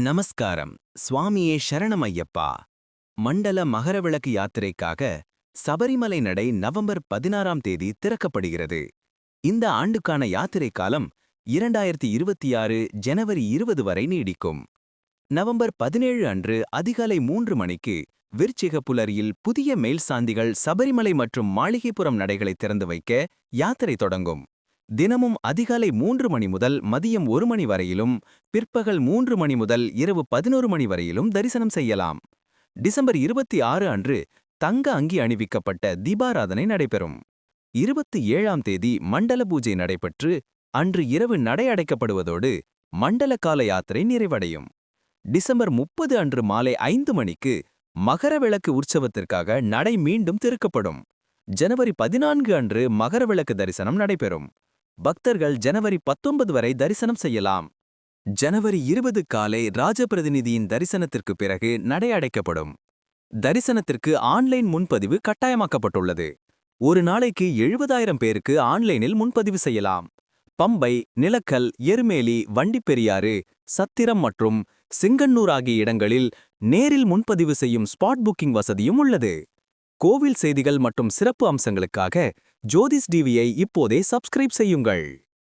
நமஸ்காரம். சுவாமியே சரணமையப்பா. மண்டல மகரவிளக்கு யாத்திரைக்காக சபரிமலை நடை நவம்பர் 16ஆம் தேதி திறக்கப்படுகிறது. இந்த ஆண்டுக்கான யாத்திரை காலம் 2026 ஜனவரி 20 வரை நீடிக்கும். நவம்பர் 17 அன்று அதிகாலை 3 மணிக்கு விருச்சிக புலரியில் புதிய மேல்சாந்திகள் சபரிமலை மற்றும் மாளிகைப்புறம் நடைகளை திறந்து வைக்க யாத்திரை தொடங்கும். தினமும் அதிகாலை 3 மணி முதல் மதியம் 1 மணி வரையிலும், பிற்பகல் 3 மணி முதல் இரவு 11 மணி வரையிலும் தரிசனம் செய்யலாம். டிசம்பர் 26 அன்று தங்க அங்கி அணிவிக்கப்பட்ட தீபாராதனை நடைபெறும். 27ஆம் தேதி மண்டல பூஜை நடைபெற்று அன்று இரவு நடை அடைக்கப்படுவதோடு மண்டல கால யாத்திரை நிறைவடையும். டிசம்பர் 30 அன்று மாலை 5 மணிக்கு மகரவிளக்கு உற்சவத்திற்காக நடை மீண்டும் திறக்கப்படும். ஜனவரி 14 அன்று மகரவிளக்கு தரிசனம் நடைபெறும். பக்தர்கள் ஜனவரி 19 வரை தரிசனம் செய்யலாம். ஜனவரி 20 காலை ராஜபிரதிநிதியின் தரிசனத்திற்கு பிறகு நடை அடைக்கப்படும். தரிசனத்திற்கு ஆன்லைன் முன்பதிவு கட்டாயமாக்கப்பட்டுள்ளது. ஒரு நாளைக்கு 70,000 பேருக்கு ஆன்லைனில் முன்பதிவு செய்யலாம். பம்பை, நிலக்கல், எருமேலி, வண்டிப்பெரியாறு, சத்திரம் மற்றும் சிங்கன்னூர் ஆகிய இடங்களில் நேரில் முன்பதிவு செய்யும் ஸ்பாட் புக்கிங் வசதியும் உள்ளது. கோவில் செய்திகள் மற்றும் சிறப்பு அம்சங்களுக்காக ஜோதிஷ் டிவியை இப்போதே சப்ஸ்கிரைப் செய்யுங்கள்.